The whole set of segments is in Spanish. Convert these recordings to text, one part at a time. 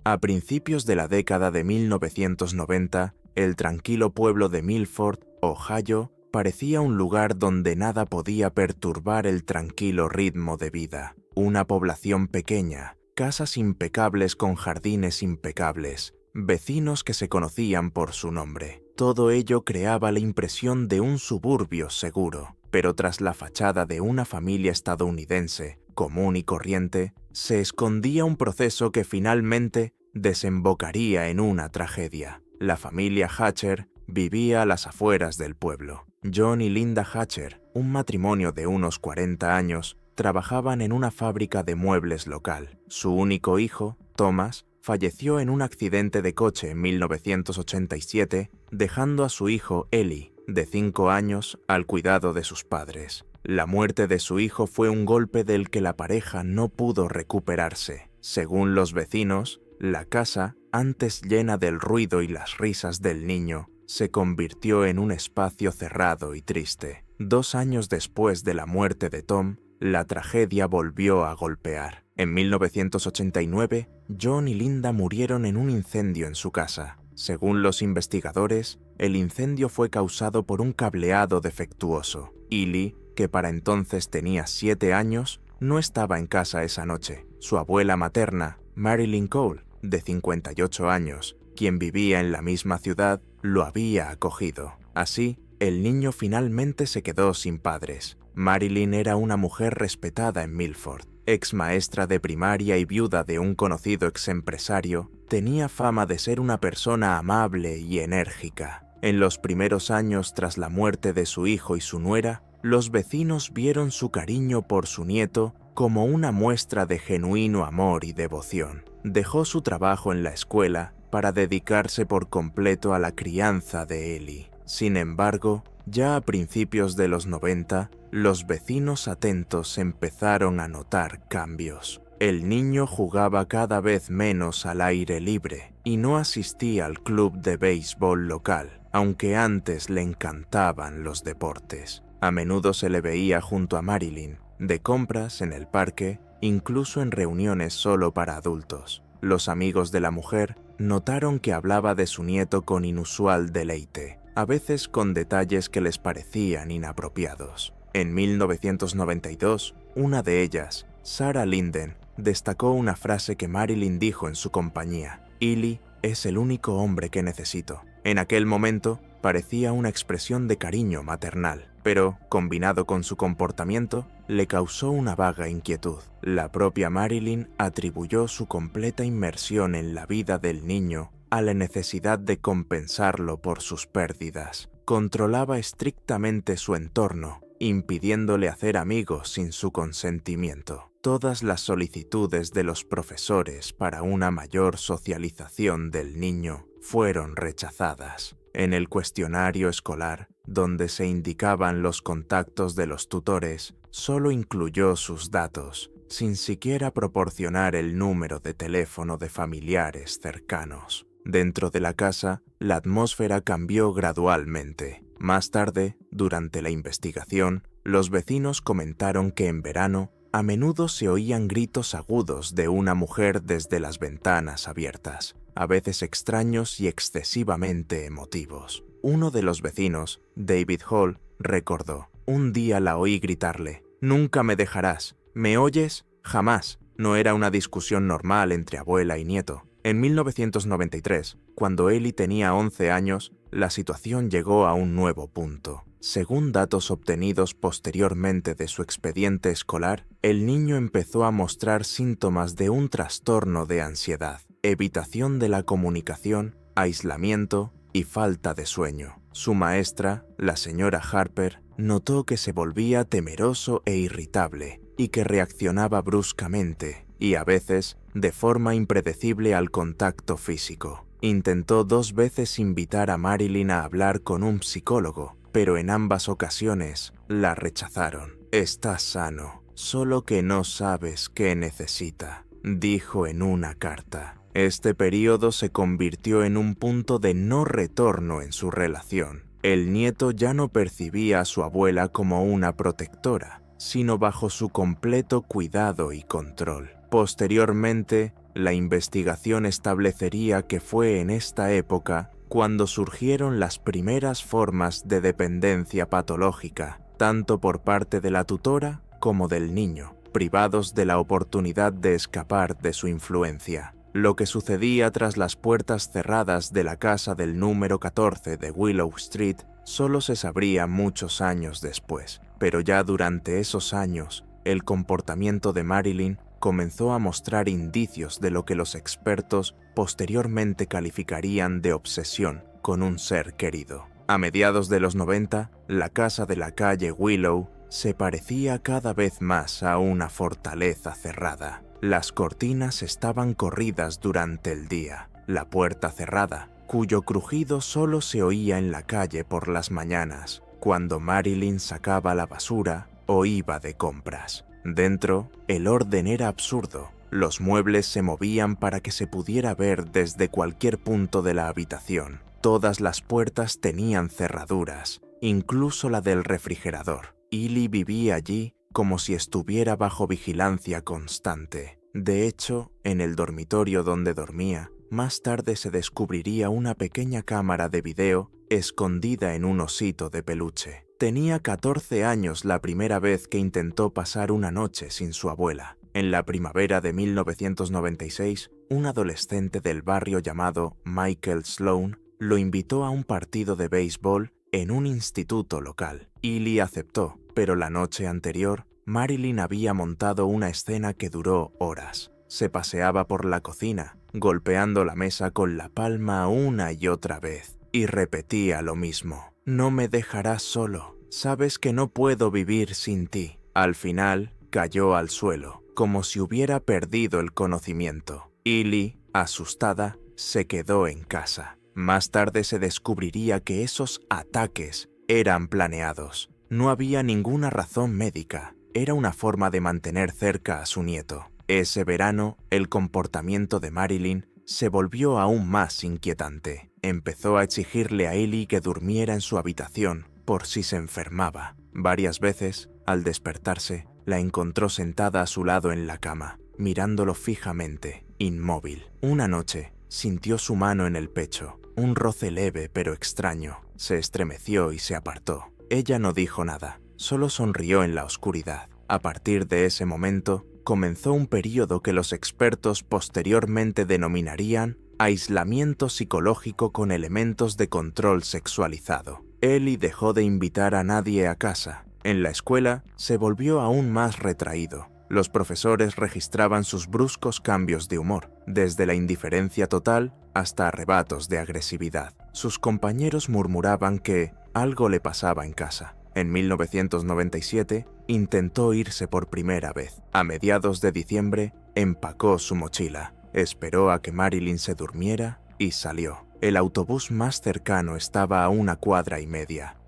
A principios de la década de 1990, el tranquilo pueblo de Milford, Ohio, parecía un lugar donde nada podía perturbar el tranquilo ritmo de vida. Una población pequeña, casas impecables con jardines impecables, vecinos que se conocían por su nombre. Todo ello creaba la impresión de un suburbio seguro, pero tras la fachada de una familia estadounidense, común y corriente, se escondía un proceso que finalmente desembocaría en una tragedia. La familia Hatcher vivía a las afueras del pueblo. John y Linda Hatcher, un matrimonio de unos 40 años, trabajaban en una fábrica de muebles local. Su único hijo, Thomas, falleció en un accidente de coche en 1987, dejando a su hijo Ellie, de 5 años, al cuidado de sus padres. La muerte de su hijo fue un golpe del que la pareja no pudo recuperarse. Según los vecinos, la casa, antes llena del ruido y las risas del niño, se convirtió en un espacio cerrado y triste. 2 años después de la muerte de Tom, la tragedia volvió a golpear. En 1989, John y Linda murieron en un incendio en su casa. Según los investigadores, el incendio fue causado por un cableado defectuoso. Ellie, que para entonces tenía 7 años, no estaba en casa esa noche. Su abuela materna, Marilyn Cole, de 58 años, quien vivía en la misma ciudad, lo había acogido. Así, el niño finalmente se quedó sin padres. Marilyn era una mujer respetada en Milford. Ex maestra de primaria y viuda de un conocido ex empresario, tenía fama de ser una persona amable y enérgica. En los primeros años tras la muerte de su hijo y su nuera, los vecinos vieron su cariño por su nieto como una muestra de genuino amor y devoción. Dejó su trabajo en la escuela para dedicarse por completo a la crianza de Ellie. Sin embargo, ya a principios de los 90, los vecinos atentos empezaron a notar cambios. El niño jugaba cada vez menos al aire libre y no asistía al club de béisbol local, aunque antes le encantaban los deportes. A menudo se le veía junto a Marilyn, de compras en el parque, incluso en reuniones solo para adultos. Los amigos de la mujer notaron que hablaba de su nieto con inusual deleite, a veces con detalles que les parecían inapropiados. En 1992, una de ellas, Sarah Linden, destacó una frase que Marilyn dijo en su compañía: "Ellie es el único hombre que necesito". En aquel momento, parecía una expresión de cariño maternal, pero, combinado con su comportamiento, le causó una vaga inquietud. La propia Marilyn atribuyó su completa inmersión en la vida del niño a la necesidad de compensarlo por sus pérdidas. Controlaba estrictamente su entorno, impidiéndole hacer amigos sin su consentimiento. Todas las solicitudes de los profesores para una mayor socialización del niño fueron rechazadas. En el cuestionario escolar, donde se indicaban los contactos de los tutores, solo incluyó sus datos, sin siquiera proporcionar el número de teléfono de familiares cercanos. Dentro de la casa, la atmósfera cambió gradualmente. Más tarde, durante la investigación, los vecinos comentaron que en verano, a menudo se oían gritos agudos de una mujer desde las ventanas abiertas, a veces extraños y excesivamente emotivos. Uno de los vecinos, David Hall, recordó: "Un día la oí gritarle: 'Nunca me dejarás'. ¿Me oyes? Jamás". No era una discusión normal entre abuela y nieto. En 1993, cuando Ellie tenía 11 años, la situación llegó a un nuevo punto. Según datos obtenidos posteriormente de su expediente escolar, el niño empezó a mostrar síntomas de un trastorno de ansiedad, evitación de la comunicación, aislamiento y falta de sueño. Su maestra, la señora Harper, notó que se volvía temeroso e irritable y que reaccionaba bruscamente y a veces de forma impredecible al contacto físico. Intentó 2 veces invitar a Marilyn a hablar con un psicólogo, pero en ambas ocasiones la rechazaron. «Está sano, solo que no sabes qué necesita», dijo en una carta. Este periodo se convirtió en un punto de no retorno en su relación. El nieto ya no percibía a su abuela como una protectora, sino bajo su completo cuidado y control. Posteriormente, La investigación establecería que fue en esta época cuando surgieron las primeras formas de dependencia patológica, tanto por parte de la tutora como del niño, privados de la oportunidad de escapar de su influencia. Lo que sucedía tras las puertas cerradas de la casa del número 14 de Willow Street solo se sabría muchos años después, pero ya durante esos años, el comportamiento de Marilyn comenzó a mostrar indicios de lo que los expertos posteriormente calificarían de obsesión con un ser querido. A mediados de los 90, la casa de la calle Willow se parecía cada vez más a una fortaleza cerrada. Las cortinas estaban corridas durante el día, la puerta cerrada, cuyo crujido solo se oía en la calle por las mañanas, cuando Marilyn sacaba la basura o iba de compras. Dentro, el orden era absurdo. Los muebles se movían para que se pudiera ver desde cualquier punto de la habitación. Todas las puertas tenían cerraduras, incluso la del refrigerador. Ellie vivía allí como si estuviera bajo vigilancia constante. De hecho, en el dormitorio donde dormía, más tarde se descubriría una pequeña cámara de video escondida en un osito de peluche. Tenía 14 años la primera vez que intentó pasar una noche sin su abuela. En la primavera de 1996, un adolescente del barrio llamado Michael Sloan lo invitó a un partido de béisbol en un instituto local. Ellie aceptó, pero la noche anterior, Marilyn había montado una escena que duró horas. Se paseaba por la cocina, golpeando la mesa con la palma una y otra vez, y repetía lo mismo. «No me dejarás solo. Sabes que no puedo vivir sin ti». Al final, cayó al suelo, como si hubiera perdido el conocimiento. Ellie, asustada, se quedó en casa. Más tarde se descubriría que esos ataques eran planeados. No había ninguna razón médica. Era una forma de mantener cerca a su nieto. Ese verano, el comportamiento de Marilyn se volvió aún más inquietante. Empezó a exigirle a Ellie que durmiera en su habitación por si se enfermaba. Varias veces, al despertarse, la encontró sentada a su lado en la cama, mirándolo fijamente, inmóvil. Una noche, sintió su mano en el pecho, un roce leve pero extraño. Se estremeció y se apartó. Ella no dijo nada, solo sonrió en la oscuridad. A partir de ese momento, comenzó un período que los expertos posteriormente denominarían aislamiento psicológico con elementos de control sexualizado. Ellie dejó de invitar a nadie a casa. En la escuela, se volvió aún más retraído. Los profesores registraban sus bruscos cambios de humor, desde la indiferencia total hasta arrebatos de agresividad. Sus compañeros murmuraban que algo le pasaba en casa. En 1997, intentó irse por primera vez. A mediados de diciembre, empacó su mochila, esperó a que Marilyn se durmiera y salió. El autobús más cercano estaba a 1,5 cuadras.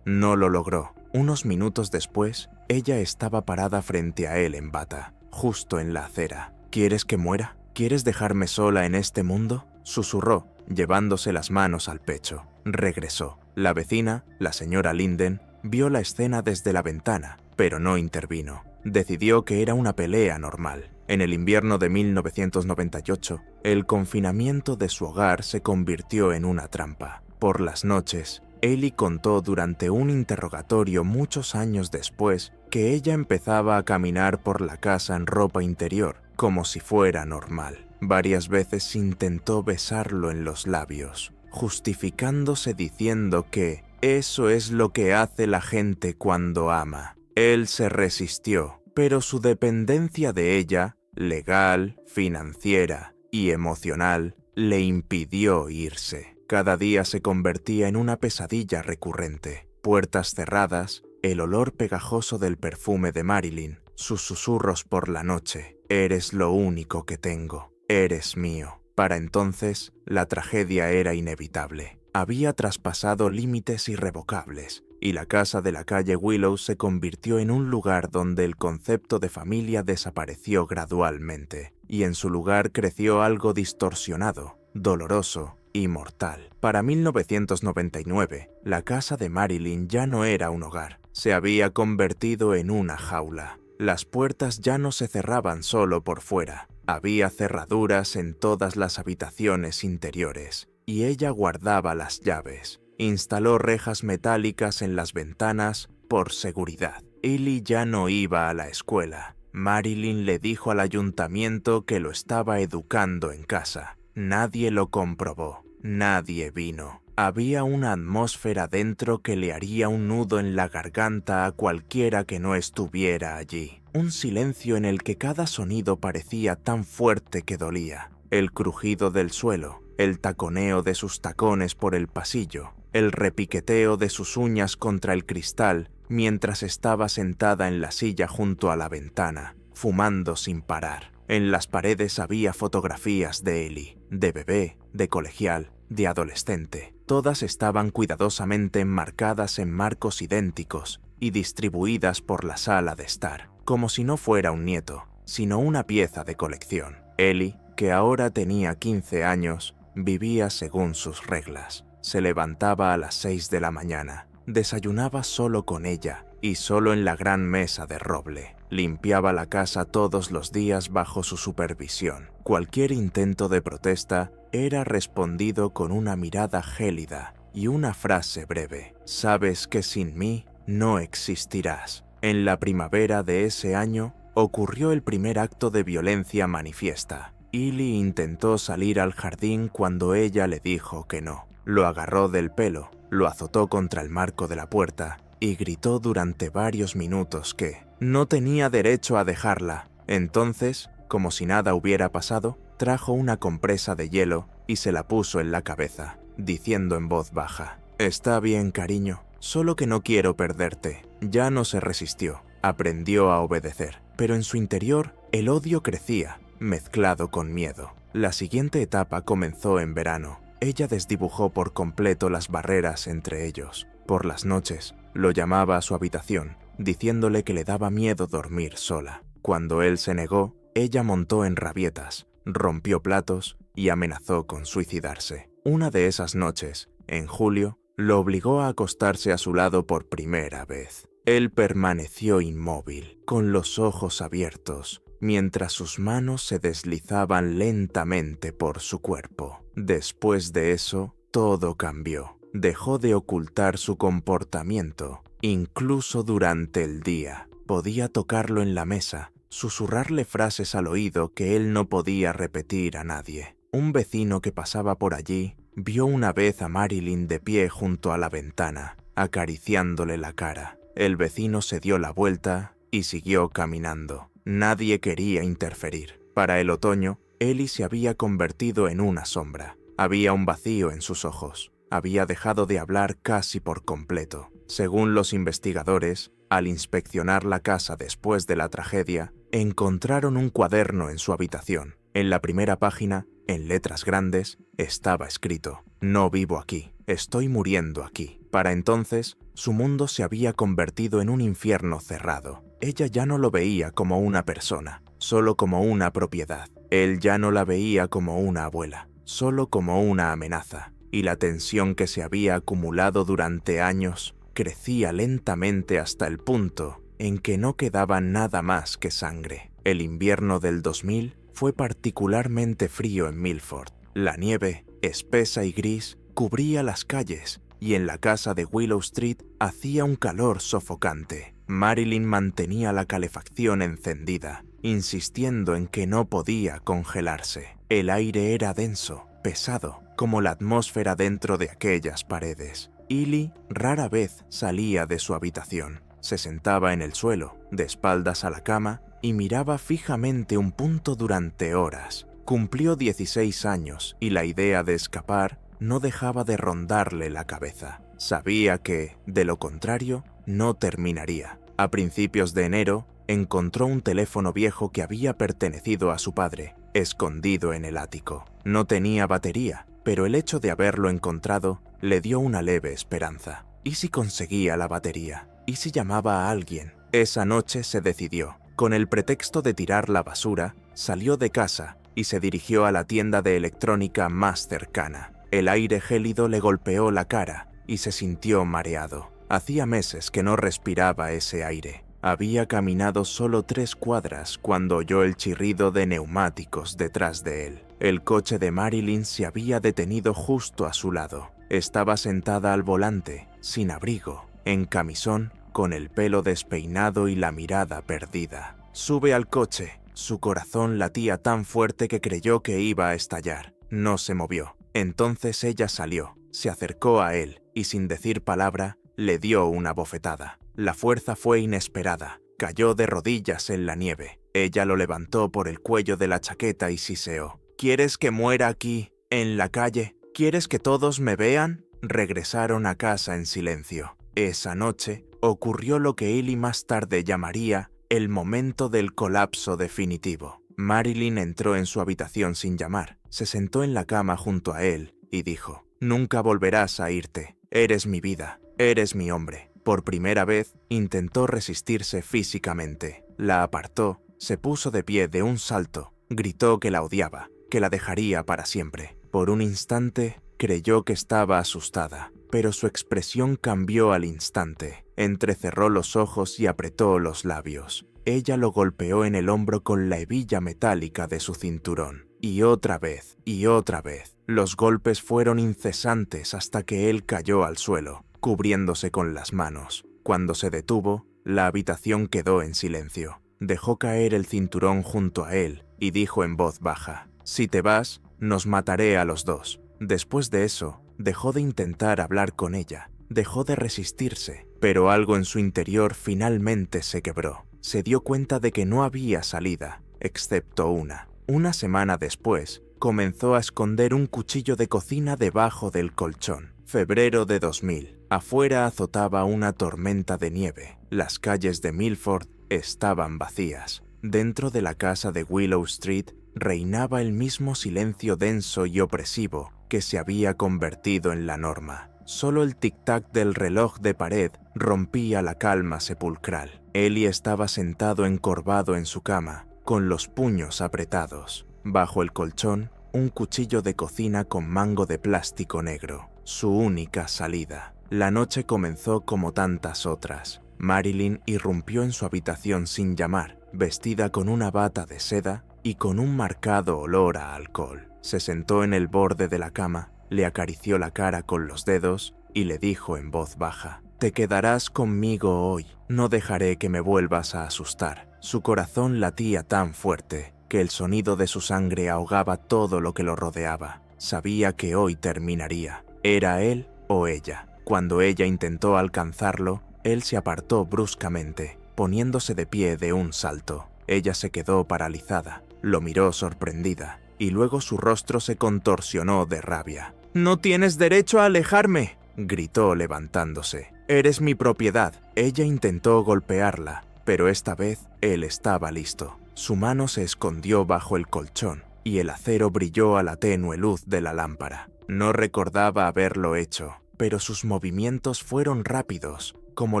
No lo logró. Unos minutos después, ella estaba parada frente a él en bata, justo en la acera. «¿Quieres que muera? ¿Quieres dejarme sola en este mundo?», susurró, llevándose las manos al pecho. Regresó. La vecina, la señora Linden, vio la escena desde la ventana, pero no intervino. Decidió que era una pelea normal. En el invierno de 1998, el confinamiento de su hogar se convirtió en una trampa. Por las noches, Ellie contó durante un interrogatorio muchos años después que ella empezaba a caminar por la casa en ropa interior, como si fuera normal. Varias veces intentó besarlo en los labios, justificándose diciendo que eso es lo que hace la gente cuando ama. Él se resistió, pero su dependencia de ella, legal, financiera y emocional, le impidió irse. Cada día se convertía en una pesadilla recurrente. Puertas cerradas, el olor pegajoso del perfume de Marilyn, sus susurros por la noche. «Eres lo único que tengo. Eres mío». Para entonces, la tragedia era inevitable. Había traspasado límites irrevocables, y la casa de la calle Willow se convirtió en un lugar donde el concepto de familia desapareció gradualmente, y en su lugar creció algo distorsionado, doloroso y mortal. Para 1999, la casa de Marilyn ya no era un hogar, se había convertido en una jaula. Las puertas ya no se cerraban solo por fuera, Había cerraduras en todas las habitaciones interiores, y ella guardaba las llaves. Instaló rejas metálicas en las ventanas por seguridad. Ellie ya no iba a la escuela. Marilyn le dijo al ayuntamiento que lo estaba educando en casa. Nadie lo comprobó. Nadie vino. Había una atmósfera dentro que le haría un nudo en la garganta a cualquiera que no estuviera allí. Un silencio en el que cada sonido parecía tan fuerte que dolía. El crujido del suelo, el taconeo de sus tacones por el pasillo, el repiqueteo de sus uñas contra el cristal mientras estaba sentada en la silla junto a la ventana, fumando sin parar. En las paredes había fotografías de Ellie, de bebé, de colegial, de adolescente. Todas estaban cuidadosamente enmarcadas en marcos idénticos y distribuidas por la sala de estar, como si no fuera un nieto, sino una pieza de colección. Ellie, que ahora tenía 15 años, vivía según sus reglas. Se levantaba a las 6 de la mañana, desayunaba solo con ella y solo en la gran mesa de roble. Limpiaba la casa todos los días bajo su supervisión. Cualquier intento de protesta era respondido con una mirada gélida y una frase breve: «Sabes que sin mí no existirás». En la primavera de ese año ocurrió el primer acto de violencia manifiesta. Ellie intentó salir al jardín cuando ella le dijo que no. Lo agarró del pelo, lo azotó contra el marco de la puerta y gritó durante varios minutos que no tenía derecho a dejarla. Entonces, como si nada hubiera pasado, trajo una compresa de hielo y se la puso en la cabeza, diciendo en voz baja: «Está bien, cariño, solo que no quiero perderte». Ya no se resistió, aprendió a obedecer, pero en su interior el odio crecía, mezclado con miedo. La siguiente etapa comenzó en verano. Ella desdibujó por completo las barreras entre ellos. Por las noches, lo llamaba a su habitación, diciéndole que le daba miedo dormir sola. Cuando él se negó, ella montó en rabietas, rompió platos y amenazó con suicidarse. Una de esas noches, en julio, lo obligó a acostarse a su lado por primera vez. Él permaneció inmóvil, con los ojos abiertos, mientras sus manos se deslizaban lentamente por su cuerpo. Después de eso, todo cambió. Dejó de ocultar su comportamiento, incluso durante el día. Podía tocarlo en la mesa, susurrarle frases al oído que él no podía repetir a nadie. Un vecino que pasaba por allí vio una vez a Marilyn de pie junto a la ventana, acariciándole la cara. El vecino se dio la vuelta y siguió caminando. Nadie quería interferir. Para el otoño, Ellie se había convertido en una sombra. Había un vacío en sus ojos. Había dejado de hablar casi por completo. Según los investigadores, al inspeccionar la casa después de la tragedia, encontraron un cuaderno en su habitación. En la primera página, en letras grandes, estaba escrito: «No vivo aquí, estoy muriendo aquí». Para entonces, su mundo se había convertido en un infierno cerrado. Ella ya no lo veía como una persona, solo como una propiedad. Él ya no la veía como una abuela, solo como una amenaza. Y la tensión que se había acumulado durante años crecía lentamente hasta el punto en que no quedaba nada más que sangre. El invierno del 2000 fue particularmente frío en Milford. La nieve, espesa y gris, cubría las calles y en la casa de Willow Street hacía un calor sofocante. Marilyn mantenía la calefacción encendida, insistiendo en que no podía congelarse. El aire era denso, pesado, como la atmósfera dentro de aquellas paredes. Ellie rara vez salía de su habitación. Se sentaba en el suelo, de espaldas a la cama, y miraba fijamente un punto durante horas. Cumplió 16 años y la idea de escapar no dejaba de rondarle la cabeza. Sabía que, de lo contrario, no terminaría. A principios de enero, encontró un teléfono viejo que había pertenecido a su padre, escondido en el ático. No tenía batería, pero el hecho de haberlo encontrado le dio una leve esperanza. ¿Y si conseguía la batería? ¿Y si llamaba a alguien? Esa noche se decidió. Con el pretexto de tirar la basura, salió de casa y se dirigió a la tienda de electrónica más cercana. El aire gélido le golpeó la cara y se sintió mareado. Hacía meses que no respiraba ese aire. Había caminado solo 3 cuadras cuando oyó el chirrido de neumáticos detrás de él. El coche de Marilyn se había detenido justo a su lado. Estaba sentada al volante, sin abrigo, en camisón, con el pelo despeinado y la mirada perdida. «Sube al coche». Su corazón latía tan fuerte que creyó que iba a estallar. No se movió. Entonces ella salió, se acercó a él y sin decir palabra, le dio una bofetada. La fuerza fue inesperada. Cayó de rodillas en la nieve. Ella lo levantó por el cuello de la chaqueta y siseó. «¿Quieres que muera aquí, en la calle? ¿Quieres que todos me vean?» Regresaron a casa en silencio. Esa noche ocurrió lo que Ellie más tarde llamaría el momento del colapso definitivo. Marilyn entró en su habitación sin llamar, se sentó en la cama junto a él y dijo: «Nunca volverás a irte. Eres mi vida, eres mi hombre». Por primera vez intentó resistirse físicamente. La apartó, se puso de pie de un salto, gritó que la odiaba, que la dejaría para siempre. Por un instante creyó que estaba asustada, pero su expresión cambió al instante. Entrecerró los ojos y apretó los labios. Ella lo golpeó en el hombro con la hebilla metálica de su cinturón. Y otra vez, y otra vez. Los golpes fueron incesantes hasta que él cayó al suelo, cubriéndose con las manos. Cuando se detuvo, la habitación quedó en silencio. Dejó caer el cinturón junto a él y dijo en voz baja: «Si te vas, nos mataré a los dos». Después de eso, dejó de intentar hablar con ella, dejó de resistirse, pero algo en su interior finalmente se quebró. Se dio cuenta de que no había salida, excepto una. Una semana después, comenzó a esconder un cuchillo de cocina debajo del colchón. Febrero de 2000. Afuera azotaba una tormenta de nieve. Las calles de Milford estaban vacías. Dentro de la casa de Willow Street reinaba el mismo silencio denso y opresivo que se había convertido en la norma. Solo el tic-tac del reloj de pared rompía la calma sepulcral. Ellie estaba sentado encorvado en su cama, con los puños apretados. Bajo el colchón, un cuchillo de cocina con mango de plástico negro. Su única salida. La noche comenzó como tantas otras. Marilyn irrumpió en su habitación sin llamar, vestida con una bata de seda y con un marcado olor a alcohol. Se sentó en el borde de la cama, le acarició la cara con los dedos y le dijo en voz baja: «Te quedarás conmigo hoy, no dejaré que me vuelvas a asustar». Su corazón latía tan fuerte que el sonido de su sangre ahogaba todo lo que lo rodeaba. Sabía que hoy terminaría. ¿Era él o ella? Cuando ella intentó alcanzarlo, él se apartó bruscamente, poniéndose de pie de un salto. Ella se quedó paralizada, lo miró sorprendida, y luego su rostro se contorsionó de rabia. «¡No tienes derecho a alejarme!», gritó levantándose. «Eres mi propiedad». Ella intentó golpearla, pero esta vez él estaba listo. Su mano se escondió bajo el colchón, y el acero brilló a la tenue luz de la lámpara. No recordaba haberlo hecho, pero sus movimientos fueron rápidos, como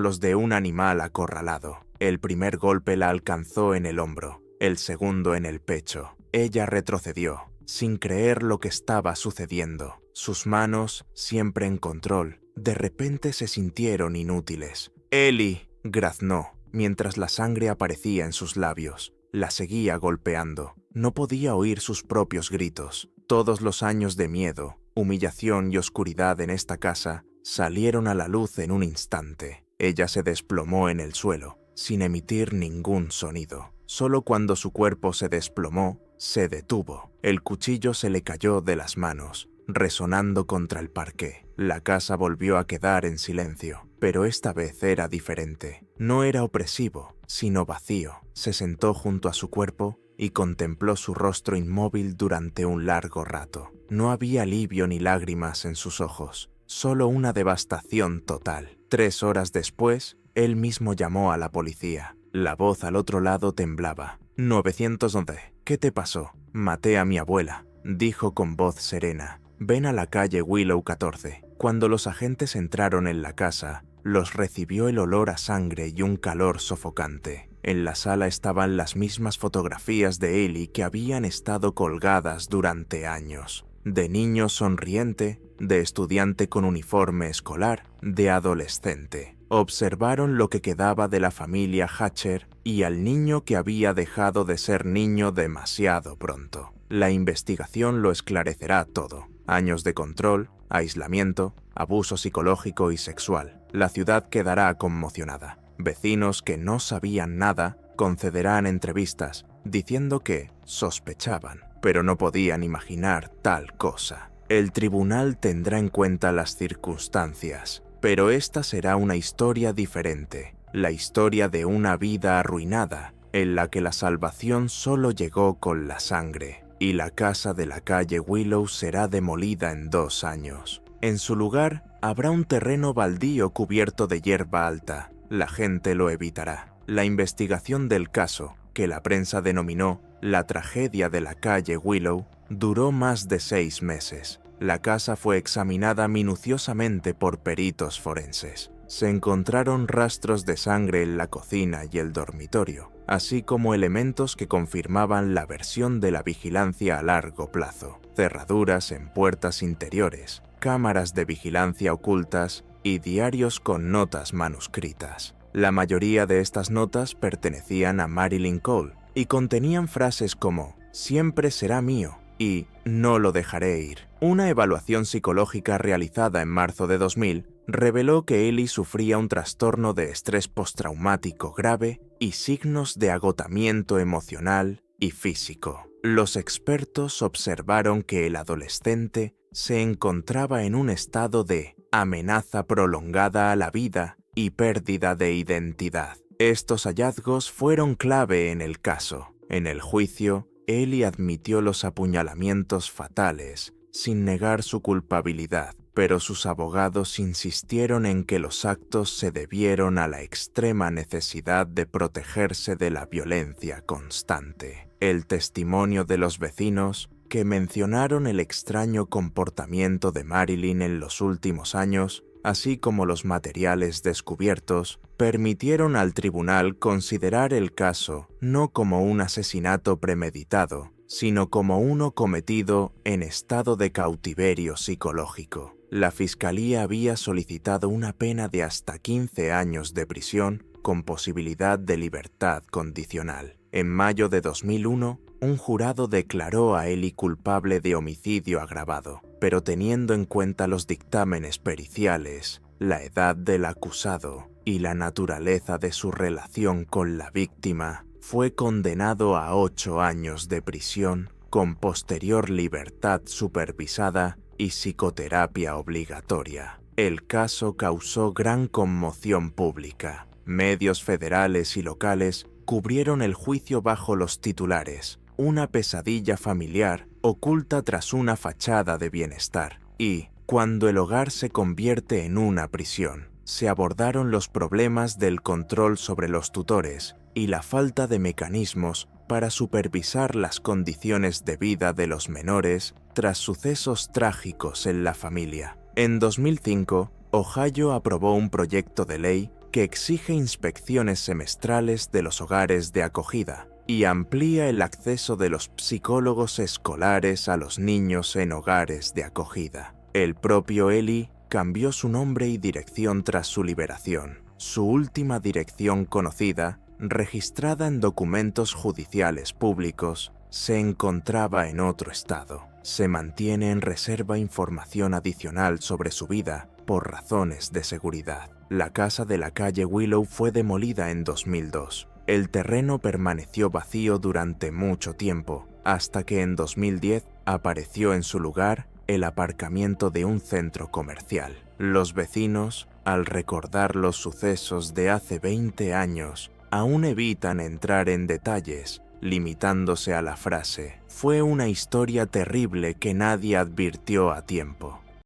los de un animal acorralado. El primer golpe la alcanzó en el hombro, el segundo en el pecho. Ella retrocedió, sin creer lo que estaba sucediendo. Sus manos, siempre en control, de repente se sintieron inútiles. «Ellie», graznó, mientras la sangre aparecía en sus labios. La seguía golpeando. No podía oír sus propios gritos. Todos los años de miedo, humillación y oscuridad en esta casa salieron a la luz en un instante. Ella se desplomó en el suelo, sin emitir ningún sonido. Solo cuando su cuerpo se desplomó, se detuvo. El cuchillo se le cayó de las manos, resonando contra el parqué. La casa volvió a quedar en silencio, pero esta vez era diferente. No era opresivo, sino vacío. Se sentó junto a su cuerpo y contempló su rostro inmóvil durante un largo rato. No había alivio ni lágrimas en sus ojos, solo una devastación total. 3 horas después, él mismo llamó a la policía. La voz al otro lado temblaba. «911, ¿qué te pasó?» «Maté a mi abuela», dijo con voz serena. «Ven a la calle Willow 14». Cuando los agentes entraron en la casa, los recibió el olor a sangre y un calor sofocante. En la sala estaban las mismas fotografías de Ellie que habían estado colgadas durante años. De niño sonriente, de estudiante con uniforme escolar, de adolescente. Observaron lo que quedaba de la familia Hatcher y al niño que había dejado de ser niño demasiado pronto. La investigación lo esclarecerá todo. Años de control, aislamiento, abuso psicológico y sexual. La ciudad quedará conmocionada. Vecinos que no sabían nada concederán entrevistas diciendo que sospechaban, pero no podían imaginar tal cosa. El tribunal tendrá en cuenta las circunstancias, pero esta será una historia diferente, la historia de una vida arruinada, en la que la salvación solo llegó con la sangre, y la casa de la calle Willow será demolida en 2 años. En su lugar, habrá un terreno baldío cubierto de hierba alta. La gente lo evitará. La investigación del caso, que la prensa denominó la tragedia de la calle Willow, duró más de 6 meses. La casa fue examinada minuciosamente por peritos forenses. Se encontraron rastros de sangre en la cocina y el dormitorio, así como elementos que confirmaban la versión de la vigilancia a largo plazo: cerraduras en puertas interiores, cámaras de vigilancia ocultas y diarios con notas manuscritas. La mayoría de estas notas pertenecían a Marilyn Cole y contenían frases como «siempre será mío» y «no lo dejaré ir». Una evaluación psicológica realizada en marzo de 2000 reveló que Ellie sufría un trastorno de estrés postraumático grave y signos de agotamiento emocional y físico. Los expertos observaron que el adolescente se encontraba en un estado de amenaza prolongada a la vida y pérdida de identidad. Estos hallazgos fueron clave en el caso. En el juicio, Ellie admitió los apuñalamientos fatales, sin negar su culpabilidad, pero sus abogados insistieron en que los actos se debieron a la extrema necesidad de protegerse de la violencia constante. El testimonio de los vecinos, que mencionaron el extraño comportamiento de Marilyn en los últimos años, así como los materiales descubiertos, permitieron al tribunal considerar el caso no como un asesinato premeditado, sino como uno cometido en estado de cautiverio psicológico. La fiscalía había solicitado una pena de hasta 15 años de prisión con posibilidad de libertad condicional. En mayo de 2001, un jurado declaró a Ellie culpable de homicidio agravado, pero teniendo en cuenta los dictámenes periciales, la edad del acusado y la naturaleza de su relación con la víctima, fue condenado a 8 años de prisión con posterior libertad supervisada y psicoterapia obligatoria. El caso causó gran conmoción pública. Medios federales y locales cubrieron el juicio bajo los titulares «Una pesadilla familiar oculta tras una fachada de bienestar» y «Cuando el hogar se convierte en una prisión». Se abordaron los problemas del control sobre los tutores y la falta de mecanismos para supervisar las condiciones de vida de los menores tras sucesos trágicos en la familia. En 2005, Ohio aprobó un proyecto de ley que exige inspecciones semestrales de los hogares de acogida y amplía el acceso de los psicólogos escolares a los niños en hogares de acogida. El propio Ellie cambió su nombre y dirección tras su liberación. Su última dirección conocida, registrada en documentos judiciales públicos, se encontraba en otro estado. Se mantiene en reserva información adicional sobre su vida por razones de seguridad. La casa de la calle Willow fue demolida en 2002. El terreno permaneció vacío durante mucho tiempo, hasta que en 2010 apareció en su lugar el aparcamiento de un centro comercial. Los vecinos, al recordar los sucesos de hace 20 años, aún evitan entrar en detalles, limitándose a la frase «Fue una historia terrible que nadie advirtió a tiempo».